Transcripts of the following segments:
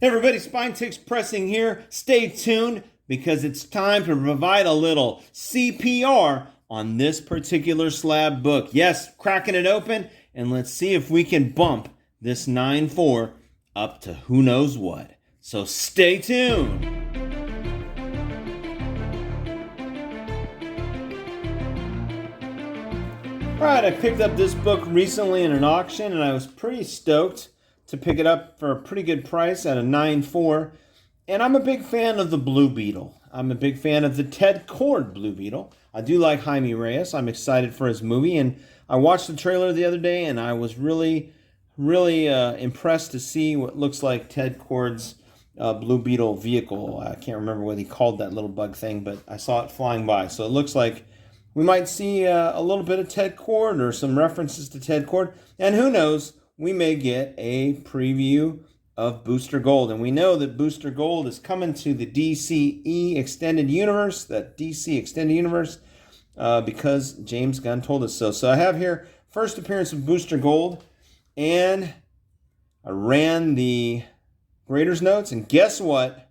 Hey everybody, Spine Ticks Pressing here. Stay tuned because it's time to provide a little CPR on this particular slab book. Yes, cracking it open, and let's see if we can bump this 9.4 up to who knows what. So stay tuned. Alright, I picked up this book recently in an auction and I was pretty stoked to pick it up for a pretty good price at a 9.4. And I'm a big fan of the Blue Beetle. I'm a big fan of the Ted Kord Blue Beetle. I do like Jaime Reyes. I'm excited for his movie. And I watched the trailer the other day and I was really impressed to see what looks like Ted Kord's Blue Beetle vehicle. I can't remember what he called that little bug thing, but I saw it flying by. So it looks like we might see a little bit of Ted Kord or some references to Ted Kord. And who knows, we may get a preview of Booster Gold. And we know that Booster Gold is coming to the DCE Extended Universe, that DC Extended Universe, because James Gunn told us so. So I have here first appearance of Booster Gold, and I ran the Grader's Notes, and guess what?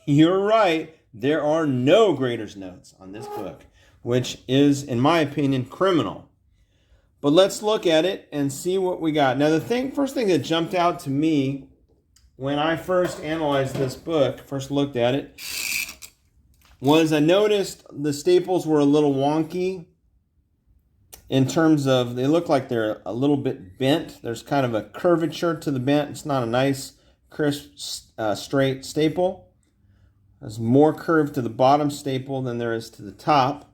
You're right, there are no Grader's Notes on this book, which is, in my opinion, criminal. But let's look at it and see what we got. Now, first thing that jumped out to me when I first analyzed this book, first looked at it, was I noticed the staples were a little wonky in terms of, they look like they're a little bit bent. There's kind of a curvature to the bent. It's not a nice, crisp, straight staple. There's more curve to the bottom staple than there is to the top.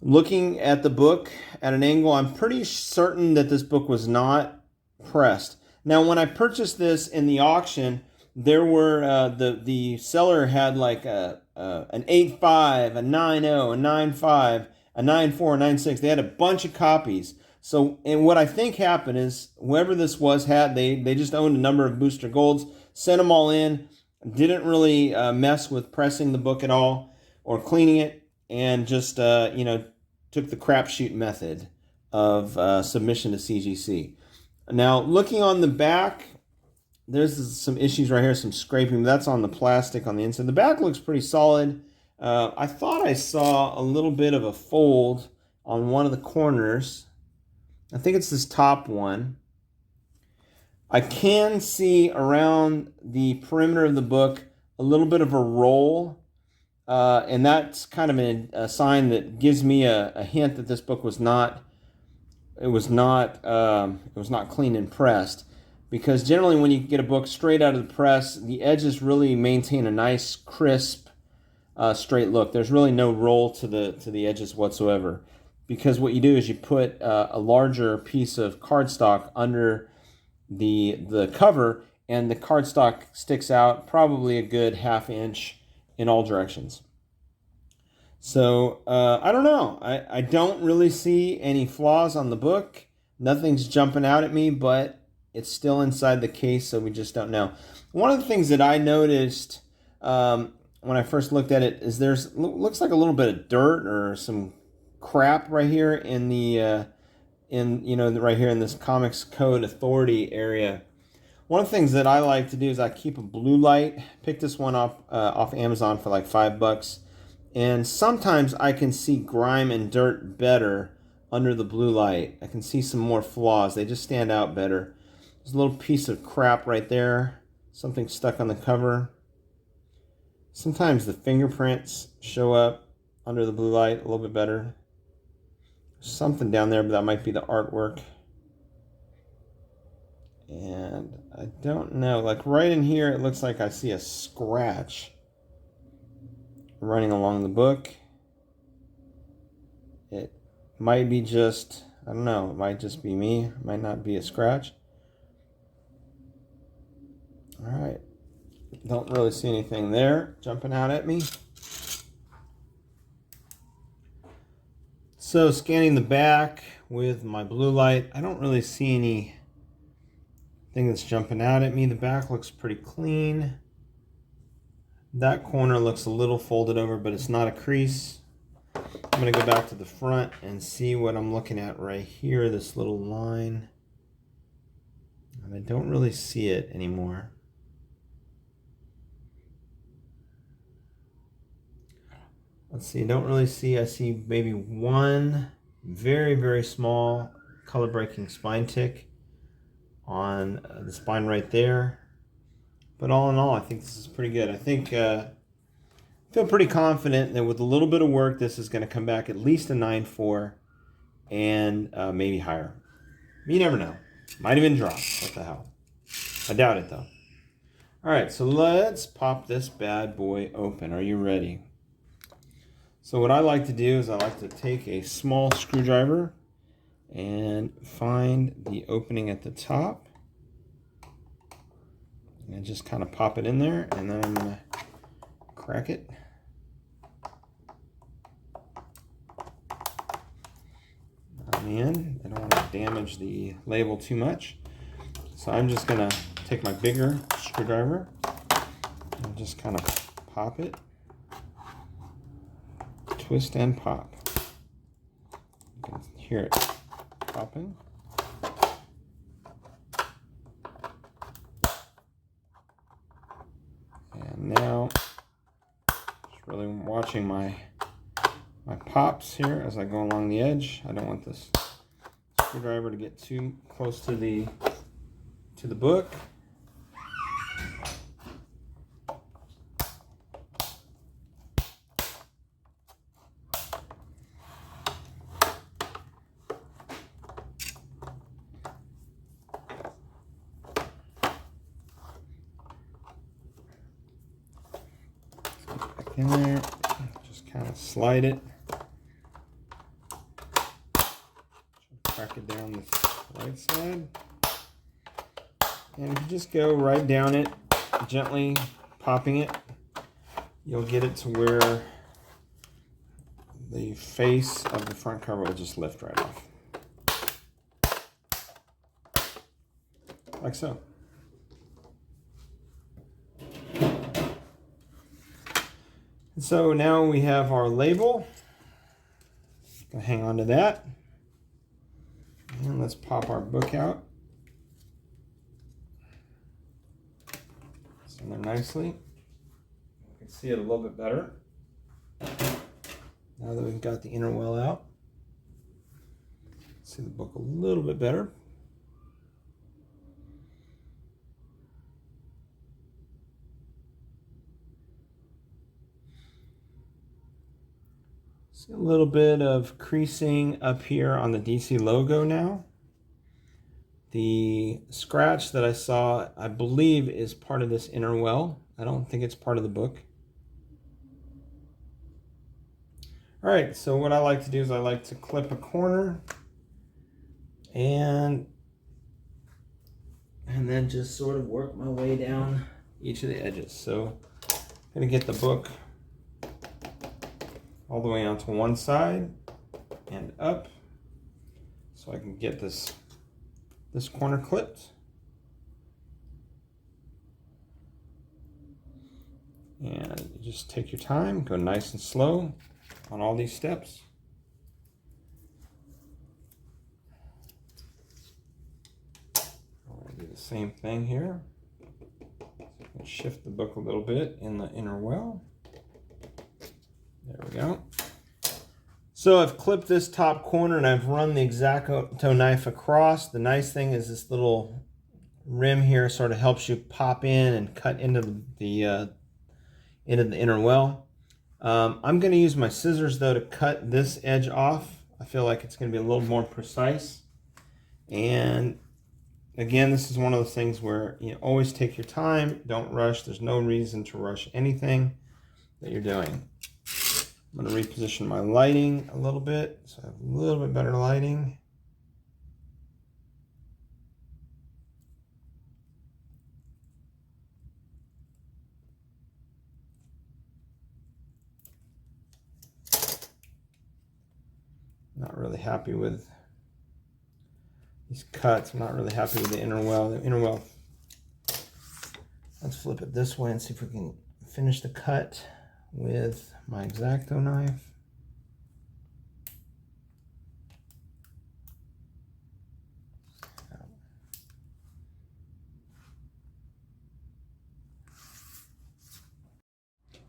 Looking at the book at an angle, I'm pretty certain that this book was not pressed. Now, when I purchased this in the auction, there were the seller had like an 8.5, a 9.0, a 9.5, a 9.4, a 9.6. They had a bunch of copies. So, and what I think happened is whoever this was they just owned a number of Booster Golds, sent them all in, didn't really mess with pressing the book at all or cleaning it, and just took the crapshoot method of submission to CGC. Now, looking on the back, there's some issues right here, some scraping. That's on the plastic on the inside. The back looks pretty solid. I thought I saw a little bit of a fold on one of the corners. I think it's this top one. I can see around the perimeter of the book a little bit of a roll. And that's kind of a sign that gives me a hint that this book was not clean and pressed, because generally when you get a book straight out of the press, the edges really maintain a nice crisp straight look. There's really no roll to the edges whatsoever, because what you do is you put a larger piece of cardstock under the cover, and the cardstock sticks out probably a good 1/2 inch in all directions. So, I don't know. I don't really see any flaws on the book. Nothing's jumping out at me, but it's still inside the case, so we just don't know. One of the things that I noticed when I first looked at it is looks like a little bit of dirt or some crap right here in the right here in this Comics Code Authority area. One of the things that I like to do is I keep a blue light. Pick this one up off Amazon for like $5. And sometimes I can see grime and dirt better under the blue light. I can see some more flaws. They just stand out better. There's a little piece of crap right there. Something stuck on the cover. Sometimes the fingerprints show up under the blue light a little bit better. There's something down there, but that might be the artwork. And I don't know, like right in here, it looks like I see a scratch running along the book. It might be just, I don't know, it might just be me. It might not be a scratch. All right. Don't really see anything there jumping out at me. So scanning the back with my blue light, I don't really see anything that's jumping out at me. The back looks pretty clean. That corner looks a little folded over, but it's not a crease. I'm going to go back to the front and see what I'm looking at right here, this little line. I and I don't really see it anymore. Let's see, I don't really see, I see maybe one very, very small color breaking spine tick on the spine right there. But all in all, I think this is pretty good. I think, feel pretty confident that with a little bit of work, this is going to come back at least a 9.4 and maybe higher. You never know. Might even drop. What the hell? I doubt it though. All right, so let's pop this bad boy open. Are you ready? So what I like to do is I like to take a small screwdriver and find the opening at the top and just kind of pop it in there, and then I'm going to crack it. On the end. I don't want to damage the label too much. So I'm just going to take my bigger screwdriver and just kind of pop it. Twist and pop. You can hear it popping. And now, just really watching my pops here as I go along the edge. I don't want this screwdriver to get too close to the book. Back in there, just kind of slide it. Crack it down this right side. And if you just go right down it, gently popping it, you'll get it to where the face of the front cover will just lift right off. Like so. And so now we have our label. Gonna hang on to that. And let's pop our book out. It's in there nicely. You can see it a little bit better. Now that we've got the inner well out. See the book a little bit better. See a little bit of creasing up here on the DC logo now. The scratch that I saw, I believe, is part of this inner well. I don't think it's part of the book. All right, so what I like to do is I like to clip a corner and then just sort of work my way down each of the edges. So I'm gonna get the book all the way onto one side and up so I can get this corner clipped. And you just take your time, go nice and slow on all these steps. I'll do the same thing here. Shift the book a little bit in the inner well. There we go. So I've clipped this top corner and I've run the X-Acto knife across. The nice thing is this little rim here sort of helps you pop in and cut into the inner well. I'm going to use my scissors though to cut this edge off. I feel like it's going to be a little more precise. And again, this is one of those things where you always take your time, don't rush. There's no reason to rush anything that you're doing. I'm going to reposition my lighting a little bit so I have a little bit better lighting. Not really happy with these cuts. I'm not really happy with the inner well. The inner well, let's flip it this way and see if we can finish the cut with my X-Acto knife.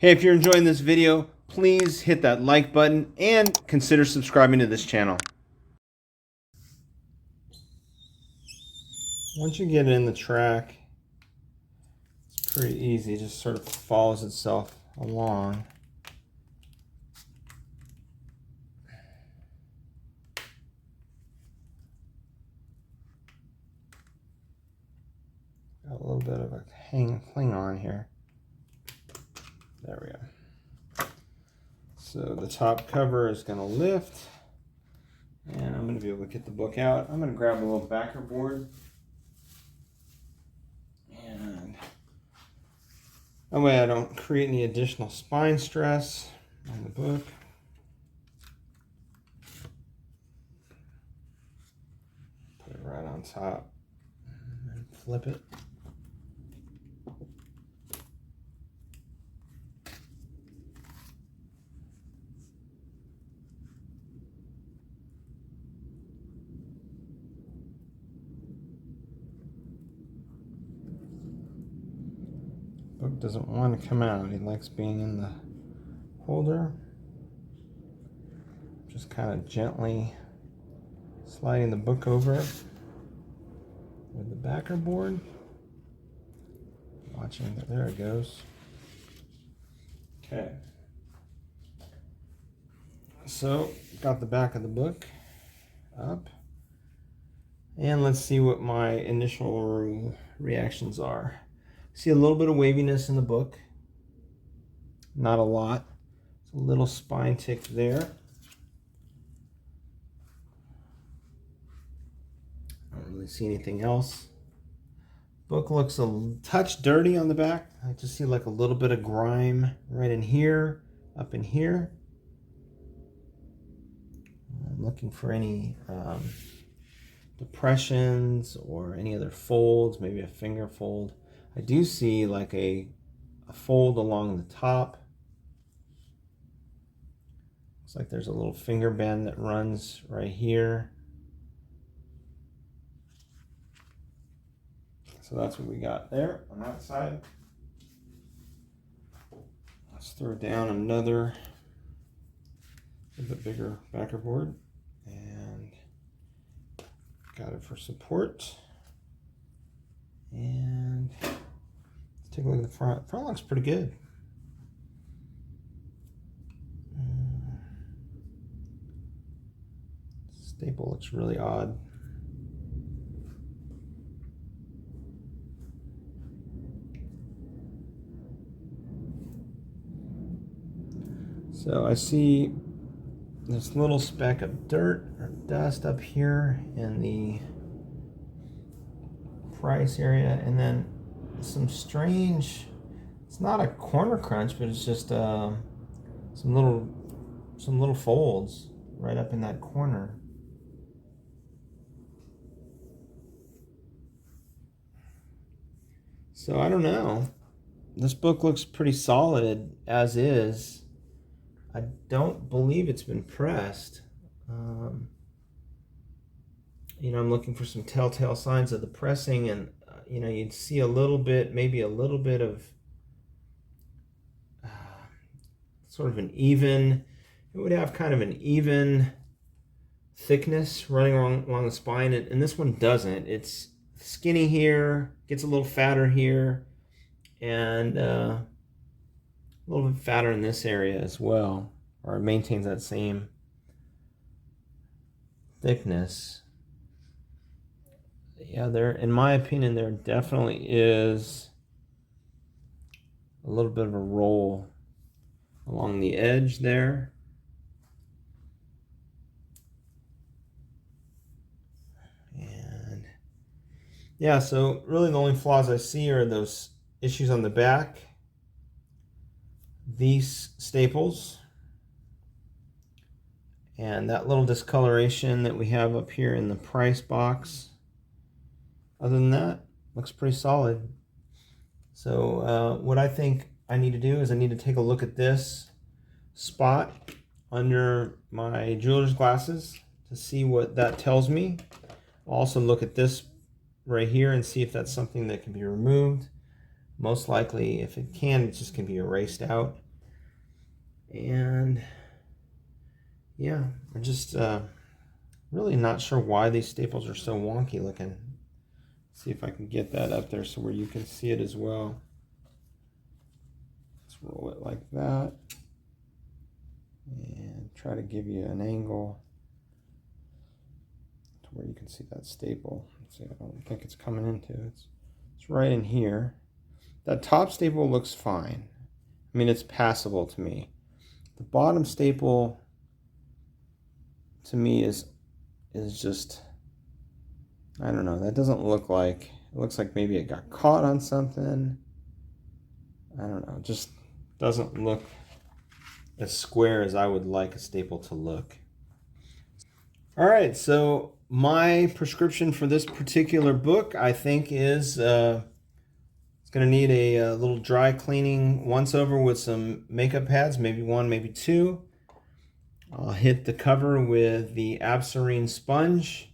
Hey, if you're enjoying this video, please hit that like button and consider subscribing to this channel. Once you get it in the track, it's pretty easy. It just sort of follows itself along. Got a little bit of a cling on here. There we go. So the top cover is going to lift, and I'm going to be able to get the book out. I'm going to grab a little backer board, and that way I don't create any additional spine stress on the book. Put it right on top and flip it. Book doesn't want to come out. He likes being in the holder. Just kind of gently sliding the book over with the backer board. Watching that. There it goes. Okay. So got the back of the book up. And let's see what my initial reactions are. See a little bit of waviness in the book. Not a lot. It's a little spine tick there. I don't really see anything else. Book looks a touch dirty on the back. I just see like a little bit of grime right in here, up in here. I'm looking for any depressions or any other folds, maybe a finger fold. I do see like a fold along the top. Looks like there's a little finger bend that runs right here. So that's what we got there on that side. Let's throw down another a bit bigger backer board and got it for support. And let's take a look at the front. Front looks pretty good. Staple looks really odd. So I see this little speck of dirt or dust up here in the price area, and then some strange, it's not a corner crunch, but it's just some little folds right up in that corner. So I don't know. This book looks pretty solid as is. I don't believe it's been pressed. You know, I'm looking for some telltale signs of the pressing, and you know, you'd see a little bit, maybe a little bit of sort of an even, it would have kind of an even thickness running along the spine, and this one doesn't. It's skinny here, gets a little fatter here, and a little bit fatter in this area as well, or it maintains that same thickness. Yeah, there, in my opinion, there definitely is a little bit of a roll along the edge there. And yeah, so really the only flaws I see are those issues on the back, these staples, and that little discoloration that we have up here in the price box. Other than that, looks pretty solid. So what I think I need to do is I need to take a look at this spot under my jeweler's glasses to see what that tells me. I'll also look at this right here and see if that's something that can be removed. Most likely, if it can, it's just going to be erased out. And yeah, I'm just really not sure why these staples are so wonky looking. See if I can get that up there so where you can see it as well. Let's roll it like that and try to give you an angle to where you can see that staple. Let's see, I don't think it's coming into it. It's right in here. That top staple looks fine. I mean, it's passable to me. The bottom staple to me is just, I don't know, that doesn't look like, it looks like maybe it got caught on something. I don't know, it just doesn't look as square as I would like a staple to look. All right, so my prescription for this particular book, I think, is it's going to need a little dry cleaning once over with some makeup pads, maybe one, maybe two. I'll hit the cover with the Absorine sponge.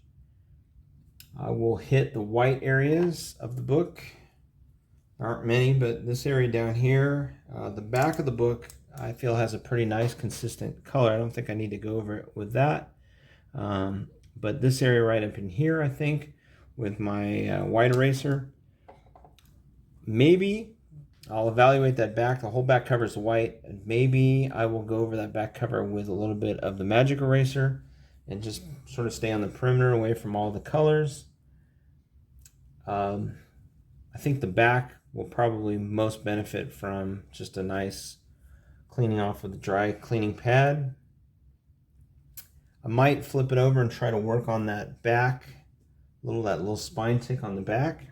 I will hit the white areas of the book. There aren't many, but this area down here, the back of the book, I feel has a pretty nice consistent color. I don't think I need to go over it with that. But this area right up in here, I think, with my white eraser, maybe I'll evaluate that back. The whole back cover is white. Maybe I will go over that back cover with a little bit of the magic eraser and just sort of stay on the perimeter away from all the colors. I think the back will probably most benefit from just a nice cleaning off with a dry cleaning pad. I might flip it over and try to work on that back, that little spine tick on the back.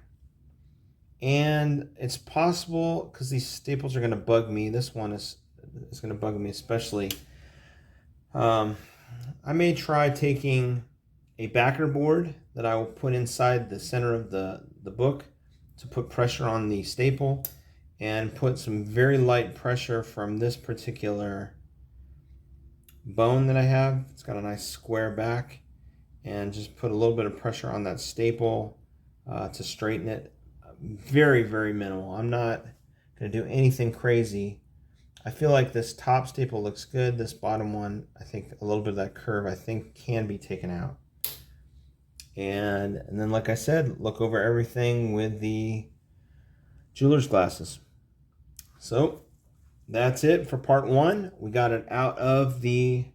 And it's possible, because these staples are going to bug me, this one is going to bug me especially. I may try taking a backer board that I will put inside the center of the book to put pressure on the staple, and put some very light pressure from this particular bone that I have. It's got a nice square back, and just put a little bit of pressure on that staple to straighten it. Very, very minimal. I'm not going to do anything crazy. I feel like this top staple looks good. This bottom one, I think a little bit of that curve, I think, can be taken out. And then, like I said, look over everything with the jeweler's glasses. So that's it for part one. We got it out of the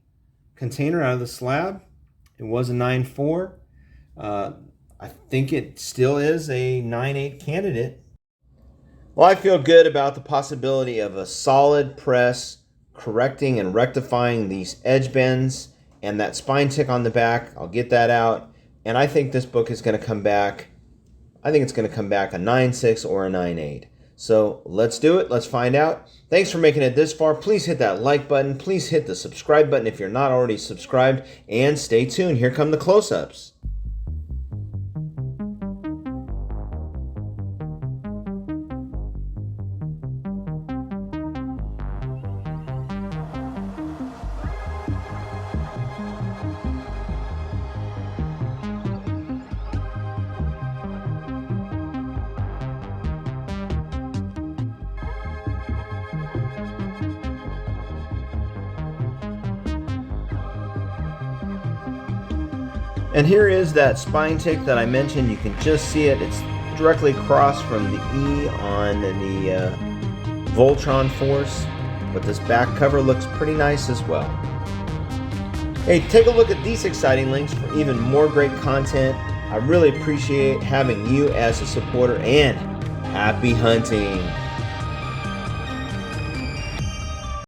container, out of the slab. It was a 9.4. I think it still is a 9.8 candidate. Well, I feel good about the possibility of a solid press correcting and rectifying these edge bends and that spine tick on the back. I'll get that out. And I think this book is going to come back. I think it's going to come back a 9.6 or a 9.8. So let's do it. Let's find out. Thanks for making it this far. Please hit that like button. Please hit the subscribe button if you're not already subscribed. And stay tuned. Here come the close-ups. And here is that spine tick that I mentioned. You can just see it. It's directly across from the E on the Voltron Force. But this back cover looks pretty nice as well. Hey, take a look at these exciting links for even more great content. I really appreciate having you as a supporter, and happy hunting!